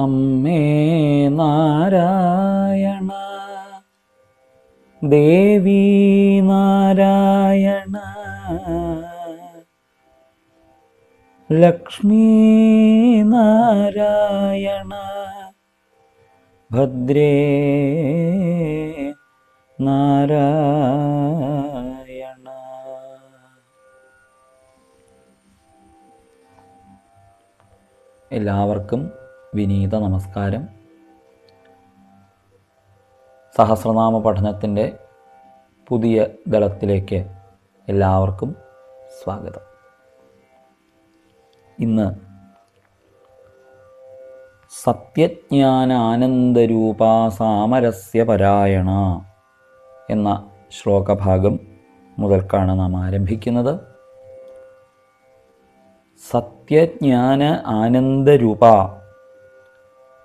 അമ്മേ നാരായണ ദേവി നാരായണ ലക്ഷ്മീ നാരായണ ഭദ്രേ നാരായണ. എല്ലാവർക്കും വിനീത നമസ്കാരം. സഹസ്രനാമ പഠനത്തിൻ്റെ പുതിയ ദളത്തിലേക്ക് എല്ലാവർക്കും സ്വാഗതം. ഇന്ന് സത്യജ്ഞാനാനന്ദരൂപാ സാമരസ്യ പരായണ എന്ന ശ്ലോകഭാഗം മുതൽക്കാണ് നാം ആരംഭിക്കുന്നത്. സത്യജ്ഞാന ആനന്ദരൂപ,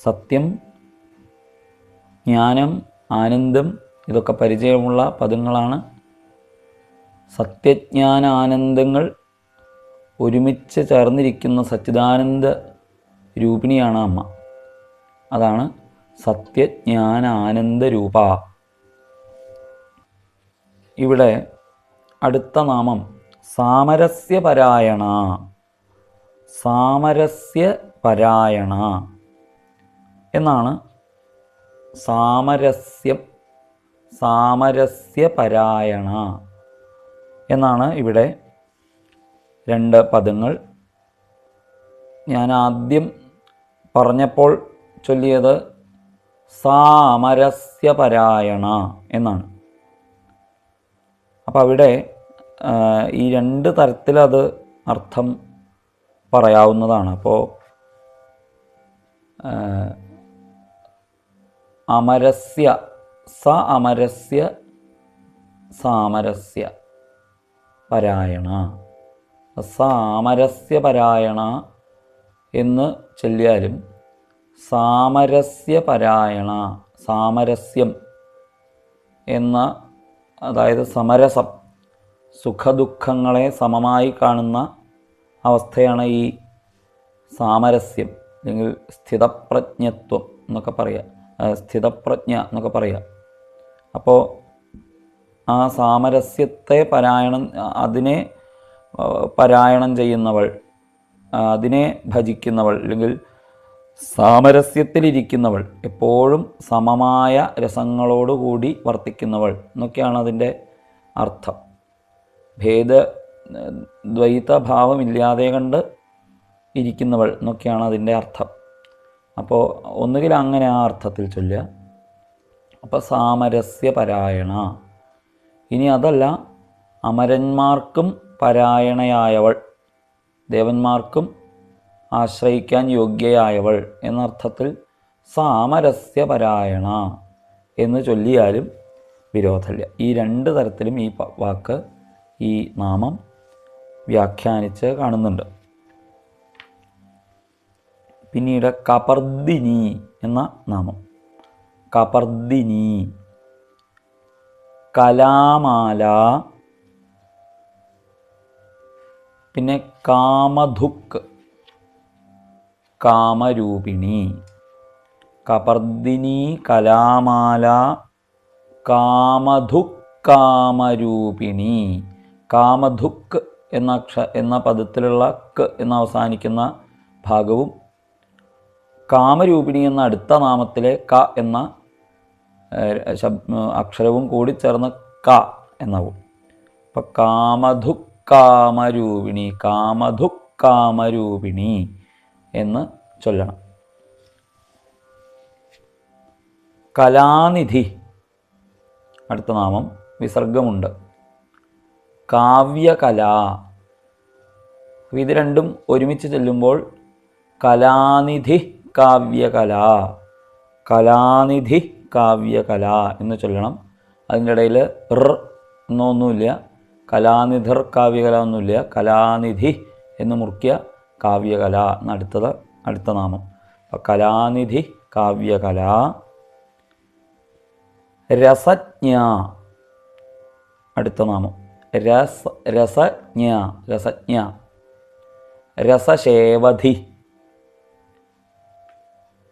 സത്യം, ജ്ഞാനം, ആനന്ദം ഇതൊക്കെ പരിചയമുള്ള പദങ്ങളാണ്. സത്യജ്ഞാനാനന്ദങ്ങൾ ഒരുമിച്ച് ചേർന്നിരിക്കുന്ന സച്ചിദാനന്ദ രൂപിണിയാണ് അമ്മ. അതാണ് സത്യജ്ഞാനാനന്ദരൂപ. ഇവിടെ അടുത്ത നാമം സാമരസ്യ പരായണ. സാമരസ്യ പരായണ എന്നാണ്. സാമരസ്യം, സാമരസ്യ പരായണ എന്നാണ് ഇവിടെ രണ്ട് പദങ്ങൾ. ഞാൻ ആദ്യം പറഞ്ഞപ്പോൾ ചൊല്ലിയത് സാമരസ്യ പരായണ എന്നാണ്. അപ്പം അവിടെ ഈ രണ്ട് തരത്തിലത് അർത്ഥം പറയാവുന്നതാണ്. അപ്പോൾ അമരസ്യ, സ അമരസ്യ സാമരസ്യ പരായണ, സാമരസ്യ പരായണ എന്ന് ചൊല്ലിയാലും സാമരസ്യ പരായണ, സാമരസ്യം എന്ന, അതായത് സമരസം, സുഖദുഃഖങ്ങളെ സമമായി കാണുന്ന അവസ്ഥയാണ് ഈ സാമരസ്യം, അല്ലെങ്കിൽ സ്ഥിതപ്രജ്ഞത്വം എന്നൊക്കെ പറയുക, സ്ഥിതപ്രജ്ഞ എന്നൊക്കെ പറയുക. അപ്പോൾ ആ സാമരസ്യത്തെ അതിനെ പാരായണം ചെയ്യുന്നവൾ, അതിനെ ഭജിക്കുന്നവൾ, അല്ലെങ്കിൽ സാമരസ്യത്തിലിരിക്കുന്നവൾ, എപ്പോഴും സമമായ രസങ്ങളോടുകൂടി വർത്തിക്കുന്നവൾ എന്നൊക്കെയാണ് അതിൻ്റെ അർത്ഥം. ദ്വൈതഭാവമില്ലാതെ കണ്ട് ഇരിക്കുന്നവൾ എന്നൊക്കെയാണ് അതിൻ്റെ അർത്ഥം. അപ്പോൾ ഒന്നുകിൽ അങ്ങനെ ആ അർത്ഥത്തിൽ ചൊല്ലുക. അപ്പോൾ സാമരസ്യ പരായണ. ഇനി അതല്ല, അമരന്മാർക്കും പരായണയായവൾ, ദേവന്മാർക്കും ആശ്രയിക്കാൻ യോഗ്യയായവൾ എന്നർത്ഥത്തിൽ സാമരസ്യ പരായണ എന്ന് ചൊല്ലിയാലും വിരോധമില്ല. ഈ രണ്ട് തരത്തിലും ഈ വാക്ക്, ഈ നാമം വ്യാഖ്യാനിച്ച് കാണുന്നുണ്ട്. പിന്നീട് കപർദിനി എന്ന നാമം. കപർദിനി, കലാമാല, പിന്നെ കാമധുക്ക്, കാമരൂപിണി. കപർദിനി, കലാമാല, കാമധുക്ക്, കാമരൂപിണി. കാമധുക്ക് എന്ന പദത്തിലുള്ള ക്ക് എന്ന് അവസാനിക്കുന്ന ഭാഗവും കാമരൂപിണി എന്ന അടുത്ത നാമത്തിലെ ക എന്ന അക്ഷരവും കൂടി ചേർന്ന് ക എന്നാവും. അപ്പം കാമധുക്ക് കാമരൂപിണി, കാമധുക്ക് കാമരൂപിണി എന്ന് ചൊല്ലണം. കലാനിധി അടുത്ത നാമം, വിസർഗമുണ്ട്. കാവ്യകല. ഇത് രണ്ടും ഒരുമിച്ച് ചൊല്ലുമ്പോൾ കലാനിധി കാവ്യകല, കലാനിധി കാവ്യകല എന്ന് ചൊല്ലണം. അതിൻ്റെ ഇടയിൽ എന്നൊന്നുമില്ല, കലാനിധിർ കാവ്യകല ഒന്നുമില്ല, കലാനിധി എന്ന് മുറിക്കുക, കാവ്യകല എന്ന അടുത്ത നാമം. അപ്പം കലാനിധി കാവ്യകല. രസജ്ഞ അടുത്ത നാമം. രസജ്ഞ, രസശേവധി,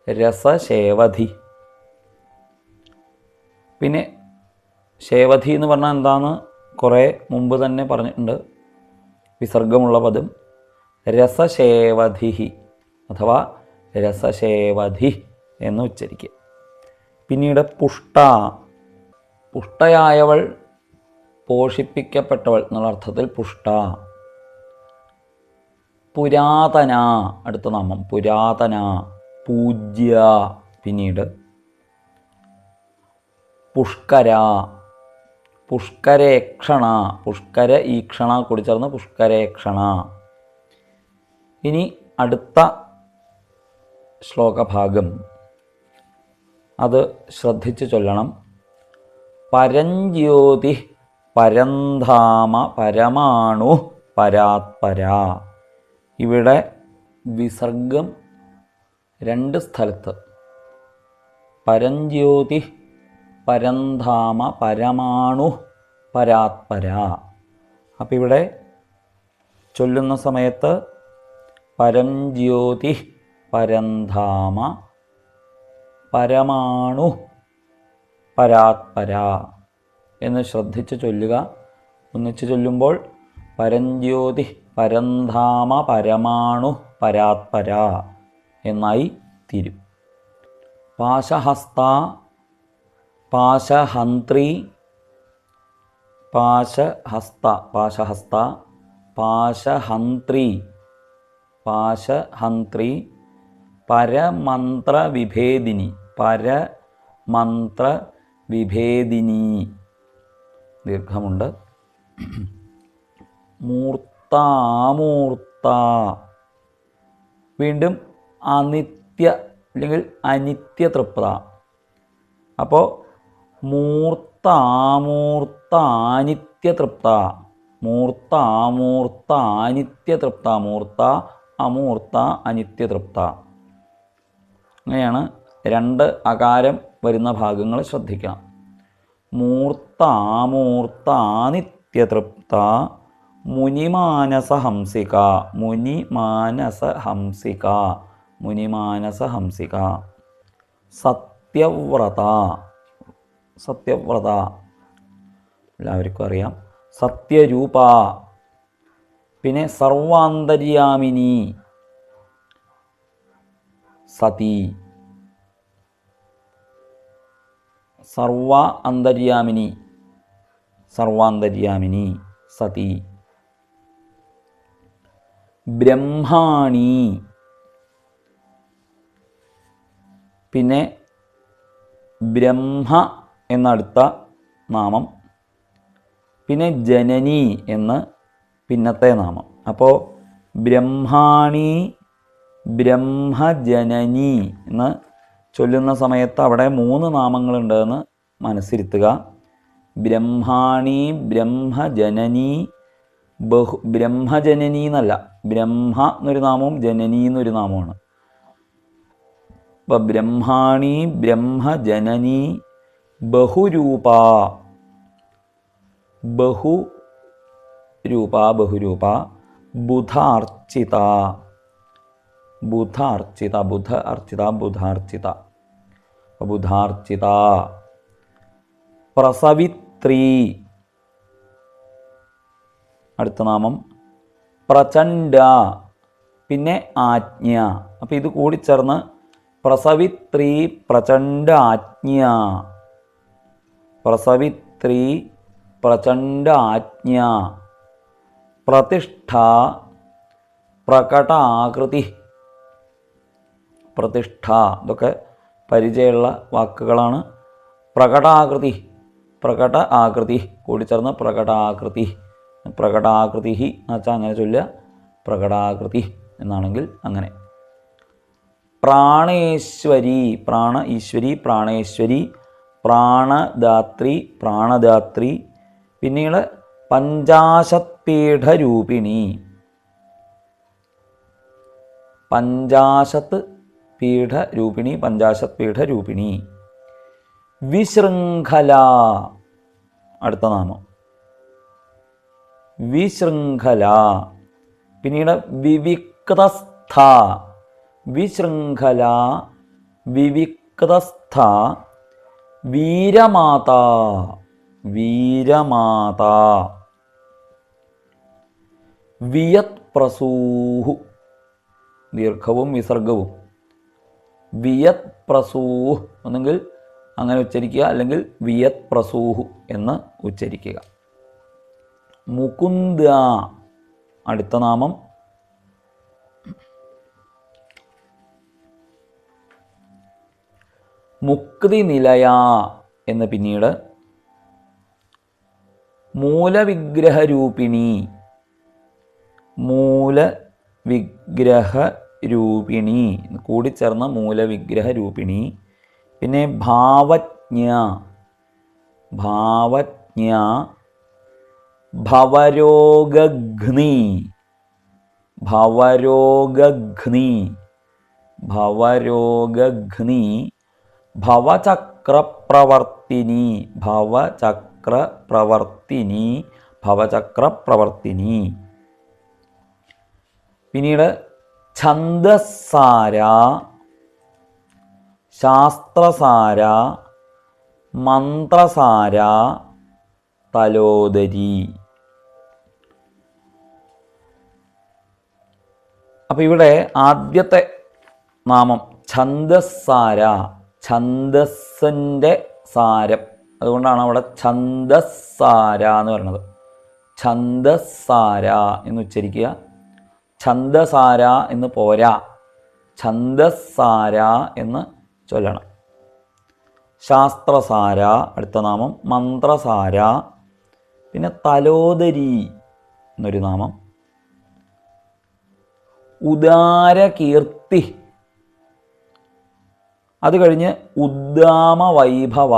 രസശേവധി. പിന്നെ ശേവധി എന്ന് പറഞ്ഞാൽ എന്താണെന്ന് കുറേ മുമ്പ് തന്നെ പറഞ്ഞിട്ടുണ്ട്. വിസർഗമുള്ള പദം രസശേവധി അഥവാ രസശേവധി എന്ന് ഉച്ചരിക്കുക. പിന്നീട് പുഷ്ട. പുഷ്ടയായവൾ, പോഷിപ്പിക്കപ്പെട്ടവൾ എന്നുള്ള അർത്ഥത്തിൽ പുഷ്ട. പുരാതന അടുത്ത നാമം പുരാതന, പൂജ്യ. പിന്നീട് പുഷ്കര, പുഷ്കരേക്ഷണ, പുഷ്കര ഈക്ഷണ കൂടി ചേർന്ന് പുഷ്കരേക്ഷണ. ഇനി അടുത്ത ശ്ലോകഭാഗം അത് ശ്രദ്ധിച്ച് ചൊല്ലണം. പരഞ്ജ്യോതി പരന്ധാമ പരമാണു പരാത്പര. ഇവിടെ വിസർഗം 2 സ്ഥലത്ത്. പരഞ്ജ്യോതി പരന്ധാമ പരമാണു പരാത്പര. അപ്പം ഇവിടെ ചൊല്ലുന്ന സമയത്ത് പരഞ്ജ്യോതി പരന്ധാമ പരമാണു പരാത്പര എന്ന് ശ്രദ്ധിച്ച് ചൊല്ലുക. ഒന്നിച്ച് ചൊല്ലുമ്പോൾ പരഞ്ജ്യോതി പരന്ധാമ പരമാണു പരാത്പര എന്നായി തീരും. പാശഹസ്ത, പാശഹന്ത്രി, പാശഹസ്ത, പാശഹസ്ത, പാശഹന്ത്രി, പാശഹന്ത്രി, പരമന്ത്രവിഭേദിനി, പരമന്ത്രവിഭേദിനി ദീർഘമുണ്ട്. മൂർത്താമൂർത്ത. വീണ്ടും അനിത്യ അല്ലെങ്കിൽ അനിത്യ തൃപ്ത. അപ്പോൾ മൂർത്താമൂർത്താനിത്യ തൃപ്ത, മൂർത്താമൂർത്താനിത്യ തൃപ്ത, മൂർത്ത അമൂർത്ത അനിത്യ തൃപ്ത. അങ്ങനെയാണ് 2 അകാരം വരുന്ന ഭാഗങ്ങൾ ശ്രദ്ധിക്കണം. മൂർത്താമൂർത്താനിത്യതൃപ്ത മുനിമാനസഹംസിക, മുനിമാനസഹംസിക, മുനിമാനസഹംസിക. സത്യവ്രത, സത്യവ്രത എല്ലാവർക്കും അറിയാം. സത്യരൂപ. പിന്നെ സർവാന്തര്യാമിനി, സതി, സർവ അന്തര്യാമിനി, സർവാന്തര്യാമിനി സതി. ബ്രഹ്മാണി. പിന്നെ ബ്രഹ്മ എന്നടുത്ത നാമം, പിന്നെ ജനനി എന്ന് പിന്നത്തെ നാമം. അപ്പോൾ ബ്രഹ്മാണി ബ്രഹ്മജനനി എന്ന് ചൊല്ലുന്ന സമയത്ത് അവിടെ 3 നാമങ്ങളുണ്ടെന്ന് മനസ്സിരുത്തുക. ബ്രഹ്മാണി ബ്രഹ്മജനനി, ബ്രഹ്മജനനി എന്നല്ല, ബ്രഹ്മ എന്നൊരു നാമവും ജനനി എന്നൊരു നാമമാണ്. അപ്പോൾ ബ്രഹ്മാണി ബ്രഹ്മജനനി ബഹുരൂപ, ബഹുരൂപ, ബഹുരൂപ. ബുധാർച്ചിത, ബുധാർച്ചിത, ബുധ അർച്ചിത, ബുധാർച്ചിത, ബുധാർച്ചിത. പ്രസവിത്രി അടുത്ത നാമം. പ്രചണ്ഡ, പിന്നെ ആജ്ഞ. അപ്പം ഇത് കൂടിച്ചേർന്ന് പ്രസവിത്രി പ്രചണ്ഡ ആജ്ഞ, പ്രസവിത്രി പ്രചണ്ഡ ആജ്ഞ. പ്രതിഷ്ഠ പ്രകടാകൃതി, പ്രതിഷ്ഠ ഇതൊക്കെ പരിചയമുള്ള വാക്കുകളാണ്. പ്രകടാകൃതി, പ്രകട ആകൃതി കൂടിച്ചേർന്ന് പ്രകടാകൃതി, പ്രകടാകൃതി എന്ന് വെച്ചാൽ അങ്ങനെ ചൊല്ലുക, പ്രകടാകൃതി എന്നാണെങ്കിൽ അങ്ങനെ. പ്രാണേശ്വരി, പ്രാണ ഈശ്വരി, പ്രാണേശ്വരി, പ്രാണദാത്രി, പ്രാണദാത്രി. പിന്നീട് പഞ്ചാശത്പീഠരൂപിണി, പഞ്ചാശത്ത് പീഠരൂപിണി, പഞ്ചാശത് പീഠരൂപിണി. വിശൃംഖല അടുത്ത നാമം, വിശൃംഖല. പിന്നീട് വിവിക്തസ്ഥ, വിശൃംഖല വിവിക്തസ്ഥ വീരമാതാ വീരമാതാ വിയത് പ്രസൂഹു ദീർഘവും വിസർഗവും വിയത് പ്രസൂഹ് ഒന്നെങ്കിൽ അങ്ങനെ ഉച്ചരിക്കുക അല്ലെങ്കിൽ വിയത് പ്രസൂഹു എന്ന് ഉച്ചരിക്കുക. മുകുന്ദ അടുത്ത നാമം മുക്തി നിലയ എന്ന് പിന്നീട് മൂലവിഗ്രഹരൂപിണി മൂലവിഗ്രഹരൂപിണി കൂടിച്ചേർന്ന മൂലവിഗ്രഹരൂപിണി. പിന്നെ ഭാവജ്ഞ ഭാവജ്ഞ ഭവരോഗഘ്നി ഭവരോഗഘ്നി ഭവരോഗഘ്നി ഭവചക്രപ്രവർത്തിനി ഭവചക്രപ്രവർത്തിനി ഭവചക്രപ്രവർത്തിനി. പിന്നീട് ഛന്ദസാര ശാസ്ത്രസാര മന്ത്രസാര തലോദരി. അപ്പോൾ ഇവിടെ ആദ്യത്തെ നാമം ഛന്ദസാര, ഛന്ദസ്സിൻ്റെ സാരം, അതുകൊണ്ടാണ് അവിടെ ഛന്ദസാര എന്ന് പറയുന്നത്. ഛന്ദസാര എന്ന് ഉച്ചരിക്കുക. ഛന്ദസാര എന്ന് പോരാ, ഛന്ദസാര എന്ന് ചൊല്ലണം. ശാസ്ത്രസാര അടുത്ത നാമം, മന്ത്രസാര, പിന്നെ തലോദരി എന്നൊരു നാമം, ഉദാരകീർത്തി, അത് കഴിഞ്ഞ് ഉദ്ദാമ വൈഭവ.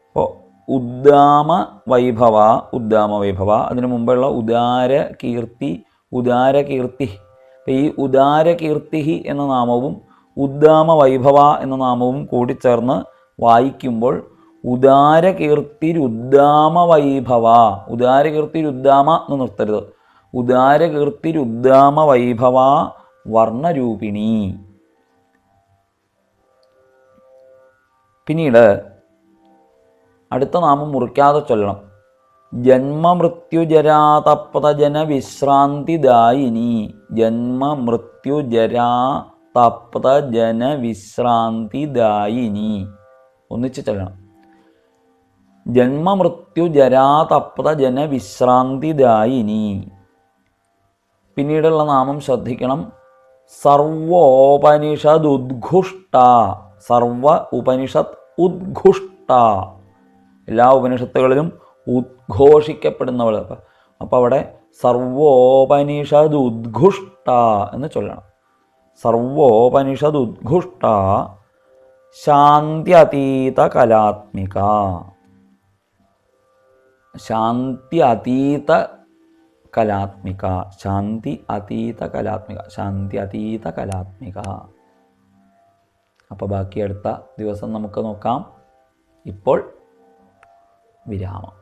അപ്പോൾ ഉദ്ദാമ വൈഭവ, ഉദ്ദാമ വൈഭവ, അതിനു മുമ്പുള്ള ഉദാരകീർത്തി, ഉദാരകീർത്തി. അപ്പോൾ ഈ ഉദാരകീർത്തി എന്ന നാമവും ഉദ്ദാമ വൈഭവ എന്ന നാമവും കൂടിച്ചേർന്ന് വായിക്കുമ്പോൾ ഉദാരകീർത്തിരുദ്ദാമ വൈഭവ, ഉദാരകീർത്തിരുദ്ദാമ എന്ന് നിർത്തരുത്, ഉദാരകീർത്തിരുദ്ദാമ വൈഭവ വർണ്ണരൂപിണി. പിന്നീട് അടുത്ത നാമം മുറിക്കാതെ ചൊല്ലണം. ജന്മമൃത്യുജരാതപ്തജന വിശ്രാന്തിദായിനി, ജന്മമൃത്യുജരാതപ്തജന വിശ്രാന്തിദായിനി. ഒന്നിച്ച് ചൊല്ലണം. ജന്മമൃത്യുജരാതപ്തജന വിശ്രാന്തിദായിനി. പിന്നീടുള്ള നാമം ശ്രദ്ധിക്കണം. സർവോപനിഷദുദ്ഘുഷ്ട, സർവ ഉപനിഷത്ത് ഉദ്ഘുഷ്ട, എല്ലാ ഉപനിഷത്തുകളിലും ഉദ്ഘോഷിക്കപ്പെടുന്നവൾ. അപ്പോൾ അവിടെ സർവോപനിഷദുദ്ഘുഷ്ട എന്ന് ചൊല്ലണം. സർവോപനിഷദുദ്ഘുഷ്ട ശാന്ത്യതീത കലാത്മിക, ശാന്തി അതീത കലാത്മിക, ശാന്തി അതീത കലാത്മിക, ശാന്തി അതീത കലാത്മിക. അപ്പോൾ ബാക്കി അടുത്ത ദിവസം നമുക്ക് നോക്കാം. ഇപ്പോൾ വിരാമം.